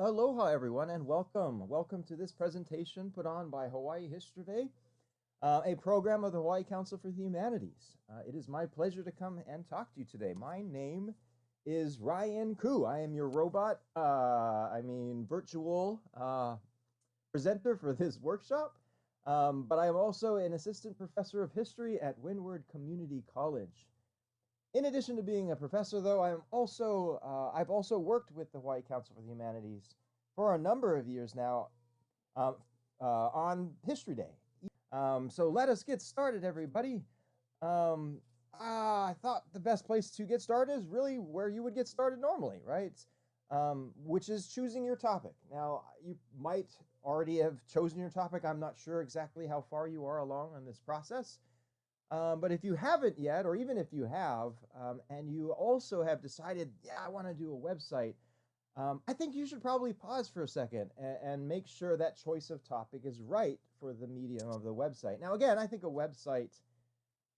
Aloha, everyone, and welcome. Welcome to this presentation put on by Hawaii History Day, a program of the Hawaii Council for the Humanities. It is my pleasure to come and talk to you today. My name is Ryan Koo. I am your robot, virtual presenter for this workshop, but I am also an assistant professor of history at Windward Community College. In addition to being a professor, though, I've also worked with the Hawaii Council for the Humanities for a number of years now um, on History Day. So let us get started, everybody. I thought the best place to get started is really where you would get started normally, right? Which is choosing your topic. Now, you might already have chosen your topic. I'm not sure exactly how far you are along on this process. But if you haven't yet, or even if you have, and you also have decided, yeah, I want to do a website, I think you should probably pause for a second and make sure that choice of topic is right for the medium of the website. Now, again, I think a website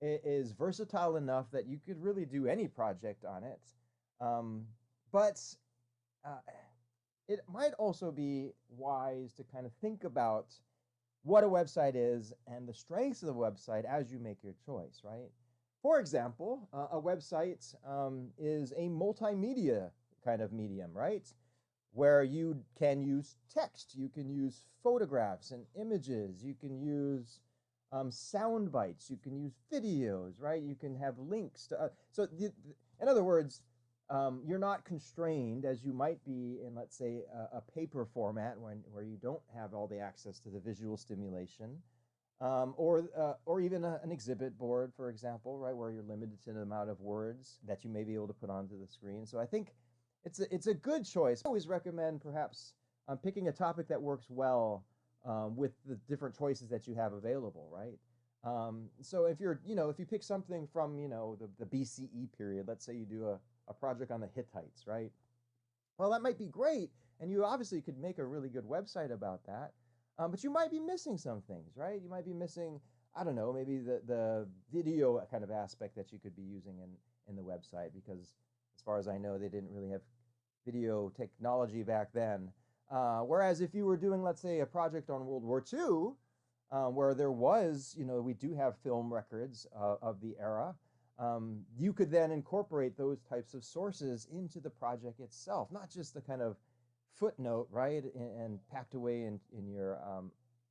is versatile enough that you could really do any project on it. But uh, it might also be wise to kind of think about what a website is and the strengths of the website as you make your choice, right? For example, a website is a multimedia kind of medium, right? Where you can use text, you can use photographs and images, you can use sound bites, you can use videos, right? You can have links to, in other words, you're not constrained as you might be in, let's say, a paper format where you don't have all the access to the visual stimulation, or even an exhibit board, for example, right, where you're limited to the amount of words that you may be able to put onto the screen. So I think it's a good choice. I always recommend perhaps picking a topic that works well with the different choices that you have available, right? So if if you pick something from, the BCE period, let's say you do a project on the Hittites, right? Well, that might be great, and you obviously could make a really good website about that. But you might be missing some things, right? You might be missing, I don't know, maybe the video kind of aspect that you could be using in the website, because as far as I know, they didn't really have video technology back then. Whereas if you were doing, let's say, a project on World War II, where there was, we do have film records of the era, you could then incorporate those types of sources into the project itself, not just the kind of footnote, right, and packed away in your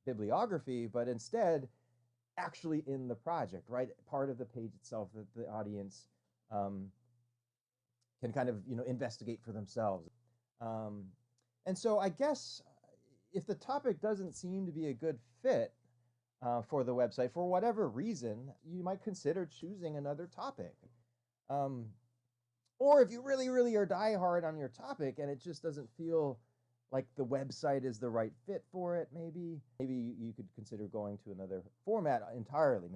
bibliography, but instead actually in the project, right, part of the page itself that the audience can kind of investigate for themselves. Um, and so I guess if the topic doesn't seem to be a good fit for the website for whatever reason, you might consider choosing another topic. Um, or if you really, really are diehard on your topic and it just doesn't feel like the website is the right fit for it, maybe you could consider going to another format entirely.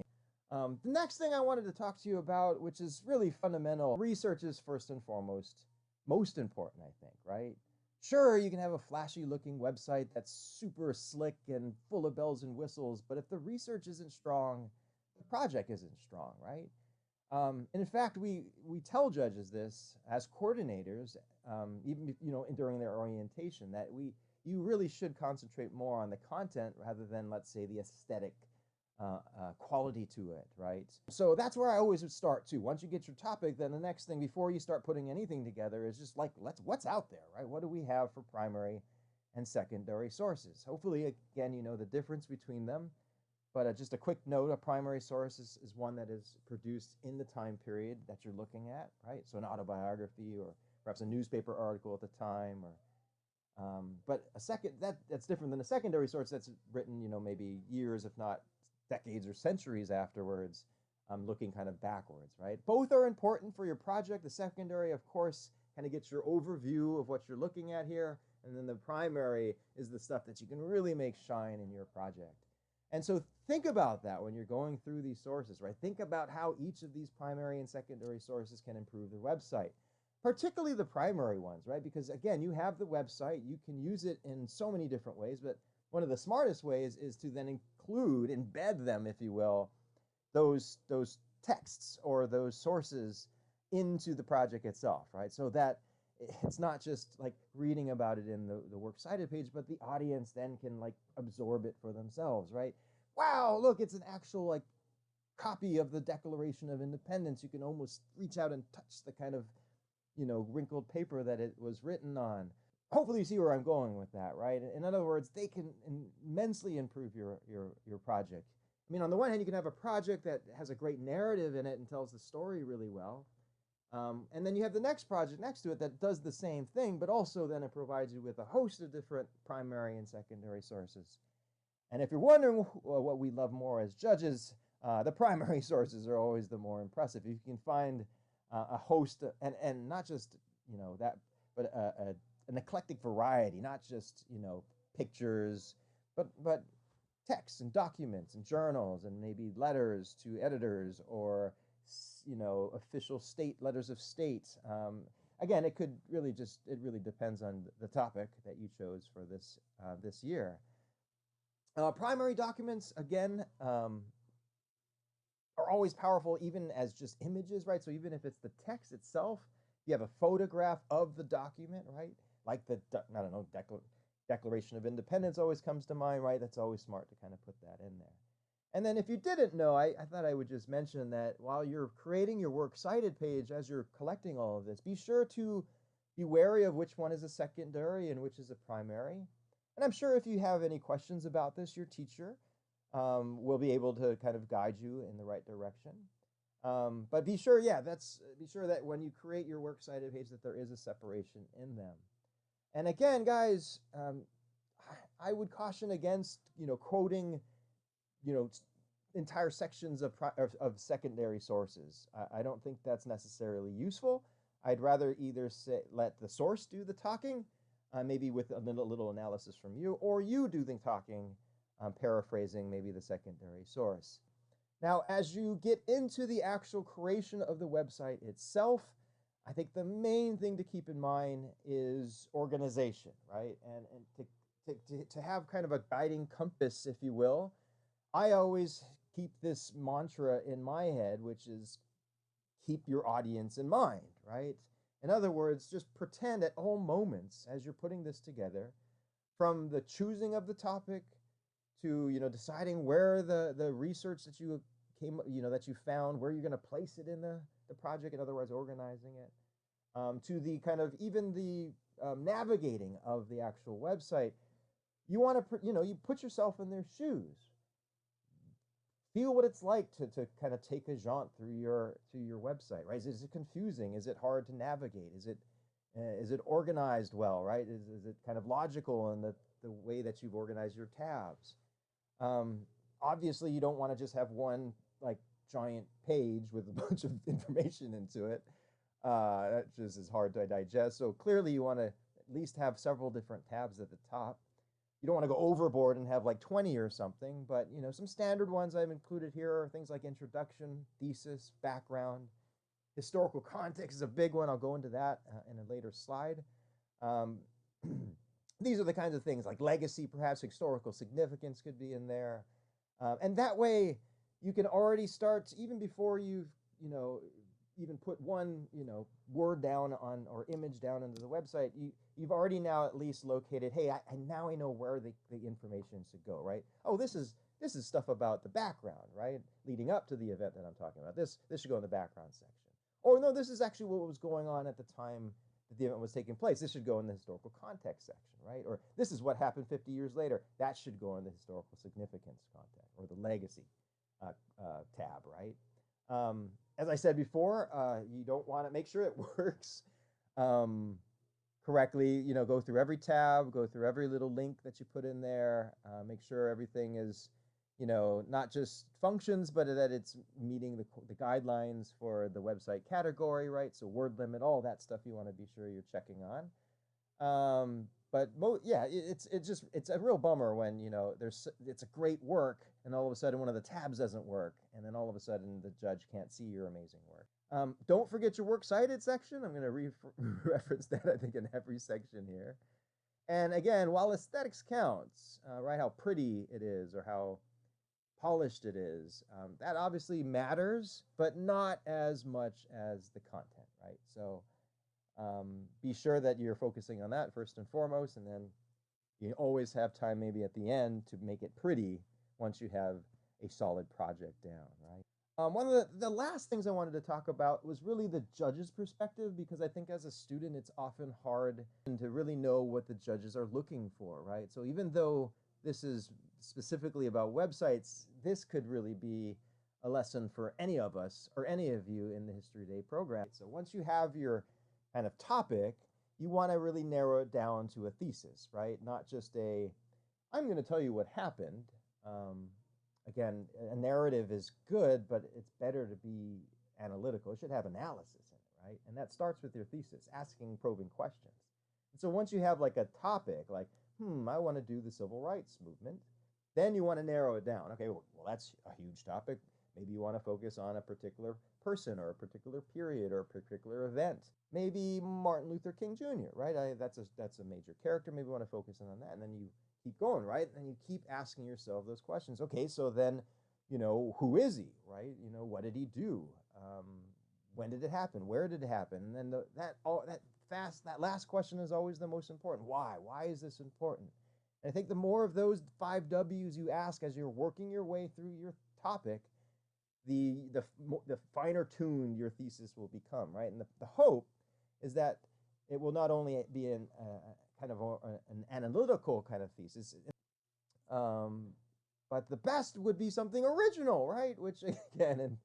The next thing I wanted to talk to you about, which is really fundamental, research is first and foremost most important, I think, right? Sure, you can have a flashy looking website that's super slick and full of bells and whistles, but if the research isn't strong, the project isn't strong, right? And in fact, we tell judges this as coordinators, even during their orientation, that you really should concentrate more on the content rather than, let's say, the aesthetic quality to it, right? So that's where I always would start too. Once you get your topic, then the next thing before you start putting anything together is just like, what's out there, right? What do we have for primary and secondary sources? Hopefully, again, you know the difference between them. But just a quick note, a primary source is one that is produced in the time period that you're looking at, right? So an autobiography or perhaps a newspaper article at the time, or but a second that's different than a secondary source that's written, maybe years, if not decades or centuries afterwards, looking kind of backwards, right? Both are important for your project. The secondary, of course, kind of gets your overview of what you're looking at here, and then the primary is the stuff that you can really make shine in your project. And so think about that when you're going through these sources, right? Think about how each of these primary and secondary sources can improve the website, particularly the primary ones, right? Because again, you have the website, you can use it in so many different ways, but one of the smartest ways is to then embed them, if you will, those texts or those sources into the project itself, right? So that it's not just like reading about it in the works cited page, but the audience then can like absorb it for themselves, right? Wow, look, it's an actual like copy of the Declaration of Independence. You can almost reach out and touch the kind of, wrinkled paper that it was written on. Hopefully you see where I'm going with that, right? In other words, they can immensely improve your project. I mean, on the one hand, you can have a project that has a great narrative in it and tells the story really well. And then you have the next project next to it that does the same thing, but also then it provides you with a host of different primary and secondary sources. And if you're wondering what we love more as judges, the primary sources are always the more impressive. If you can find a host, and not just that, but an eclectic variety, not just pictures, but texts and documents and journals and maybe letters to editors or official state letters of state. Again, it really depends on the topic that you chose for this year. Primary documents, again, are always powerful, even as just images, right? So even if it's the text itself, you have a photograph of the document, right? Like I don't know, Declaration of Independence always comes to mind, right? That's always smart to kind of put that in there. And then if you didn't know, I thought I would just mention that while you're creating your works cited page, as you're collecting all of this, be sure to be wary of which one is a secondary and which is a primary. And I'm sure if you have any questions about this, your teacher will be able to kind of guide you in the right direction. But be sure that when you create your works cited page that there is a separation in them. And again, guys, I would caution against quoting entire sections of secondary sources. I don't think that's necessarily useful. I'd rather either let the source do the talking, maybe with a little analysis from you, or you do the talking, paraphrasing maybe the secondary source. Now, as you get into the actual creation of the website itself, I think the main thing to keep in mind is organization, right? And to have kind of a guiding compass, if you will. I always keep this mantra in my head, which is keep your audience in mind, right? In other words, just pretend at all moments as you're putting this together, from the choosing of the topic to deciding where the research that you that you found, where you're going to place it in the project, in other words, organizing it, to the kind of even the navigating of the actual website. You want to you put yourself in their shoes. Feel what it's like to kind of take a jaunt through your website, right? Is it confusing? Is it hard to navigate? Is it organized well, right? Is it kind of logical in the way that you've organized your tabs? Obviously, you don't want to just have one like giant page with a bunch of information into it. That just is hard to digest. So clearly, you want to at least have several different tabs at the top. You don't want to go overboard and have like 20 or something, but some standard ones I've included here are things like introduction, thesis, background. Historical context is a big one. I'll go into that in a later slide. These are the kinds of things like legacy, perhaps historical significance could be in there. And that way you can already start, even before you've, even put one, word down on or image down into the website, you've already now at least located, hey, now I know where the information should go, right? Oh, this is stuff about the background, right? Leading up to the event that I'm talking about. This should go in the background section. Or no, this is actually what was going on at the time that the event was taking place. This should go in the historical context section, right? Or this is what happened 50 years later. That should go in the historical significance context or the legacy tab, right? As I said before, you don't want to make sure it works correctly. Go through every tab, go through every little link that you put in there. Make sure everything is, not just functions, but that it's meeting the guidelines for the website category, right? So word limit, all that stuff you want to be sure you're checking on. But it's a real bummer when it's a great work and all of a sudden one of the tabs doesn't work, and then all of a sudden the judge can't see your amazing work. Don't forget your works cited section. I'm going to reference that I think in every section here. And again, while aesthetics counts, right, how pretty it is or how polished it is, that obviously matters, but not as much as the content, right? So Be sure that you're focusing on that first and foremost, and then you always have time maybe at the end to make it pretty once you have a solid project down, right? One of the last things I wanted to talk about was really the judge's perspective, because I think as a student, it's often hard to really know what the judges are looking for, right? So even though this is specifically about websites, this could really be a lesson for any of us or any of you in the History Day program. So once you have your kind of topic, you want to really narrow it down to a thesis, right? Not just I'm going to tell you what happened. Again, a narrative is good, but it's better to be analytical. It should have analysis in it, right? And that starts with your thesis, asking probing questions. And so once you have like a topic, like, I want to do the civil rights movement, then you want to narrow it down. Okay, well, that's a huge topic. Maybe you want to focus on a particular person or a particular period or a particular event. Maybe Martin Luther King Jr., right? That's a major character. Maybe you want to focus on that. And then you keep going, right? And you keep asking yourself those questions. Okay, so then, who is he, right? What did he do? When did it happen? Where did it happen? And then that last question is always the most important. Why? Why is this important? And I think the more of those 5 W's you ask as you're working your way through your topic, the finer tuned your thesis will become, right? And the hope is that it will not only be an analytical kind of thesis, but the best would be something original, right? Which again, in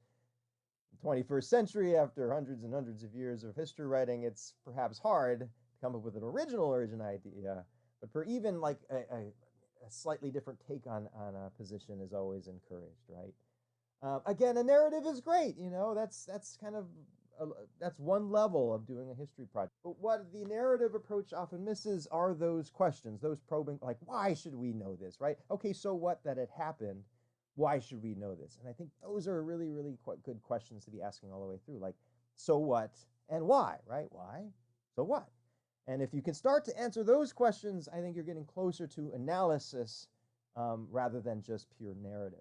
the 21st century, after hundreds and hundreds of years of history writing, it's perhaps hard to come up with an original idea. But for even like a slightly different take on a position is always encouraged, right? Again, a narrative is great. That's kind of that's one level of doing a history project. But what the narrative approach often misses are those questions, those probing, like, why should we know this, right? Okay, so what that it happened? Why should we know this? And I think those are really, really quite good questions to be asking all the way through. Like, so what and why, right? Why? So what? And if you can start to answer those questions, I think you're getting closer to analysis rather than just pure narrative.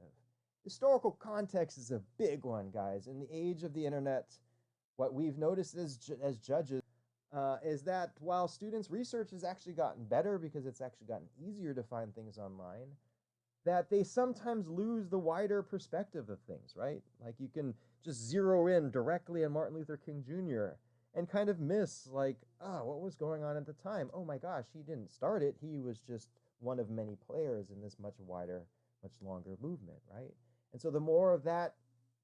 Historical context is a big one, guys. In the age of the internet, what we've noticed as judges is that while students' research has actually gotten better because it's actually gotten easier to find things online, that they sometimes lose the wider perspective of things, right? Like you can just zero in directly on Martin Luther King Jr. and kind of miss like, what was going on at the time? Oh my gosh, he didn't start it. He was just one of many players in this much wider, much longer movement, right? And so the more of that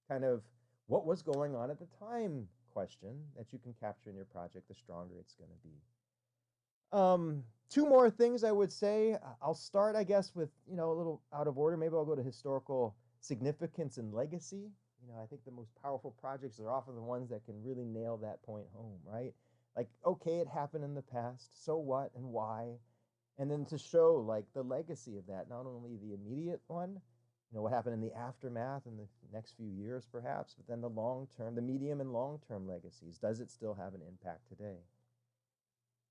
kind of what was going on at the time question that you can capture in your project, the stronger it's going to be. 2 more things I would say. I'll start, I guess, with, a little out of order. Maybe I'll go to historical significance and legacy. I think the most powerful projects are often the ones that can really nail that point home, right? Like, okay, it happened in the past. So what and why? And then to show like the legacy of that, not only the immediate one, what happened in the aftermath in the next few years, perhaps, but then the long-term, the medium and long-term legacies. Does it still have an impact today?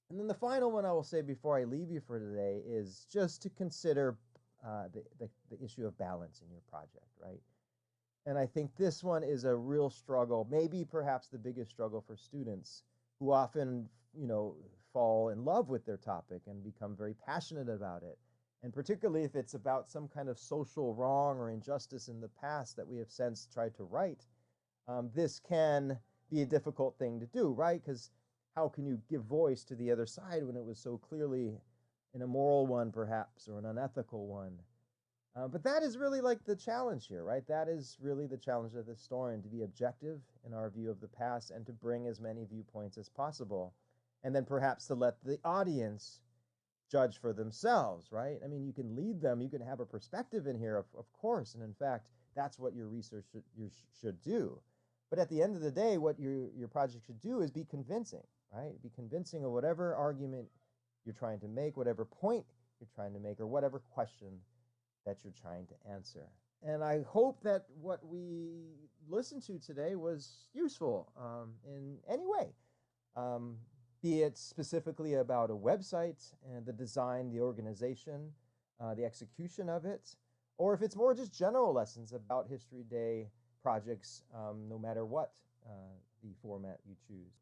And then the final one I will say before I leave you for today is just to consider the issue of balance in your project, right? And I think this one is a real struggle, maybe perhaps the biggest struggle for students who often, fall in love with their topic and become very passionate about it. And particularly if it's about some kind of social wrong or injustice in the past that we have since tried to right, this can be a difficult thing to do, right? Because how can you give voice to the other side when it was so clearly an immoral one, perhaps, or an unethical one? But that is really like the challenge here, right? That is really the challenge of the historian, to be objective in our view of the past and to bring as many viewpoints as possible. And then perhaps to let the audience judge for themselves, right? I mean, you can lead them, you can have a perspective in here, of course, and in fact, that's what your research should do. But at the end of the day, what your project should do is be convincing, right? Be convincing of whatever argument you're trying to make, whatever point you're trying to make, or whatever question that you're trying to answer. And I hope that what we listened to today was useful in any way. Be it specifically about a website and the design, the organization, the execution of it, or if it's more just general lessons about History Day projects, no matter what the format you choose.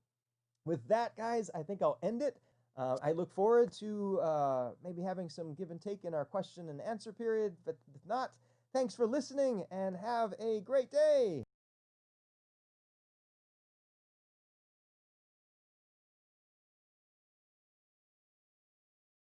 with that, guys, I think I'll end it. I look forward to maybe having some give and take in our question and answer period. But if not, thanks for listening and have a great day.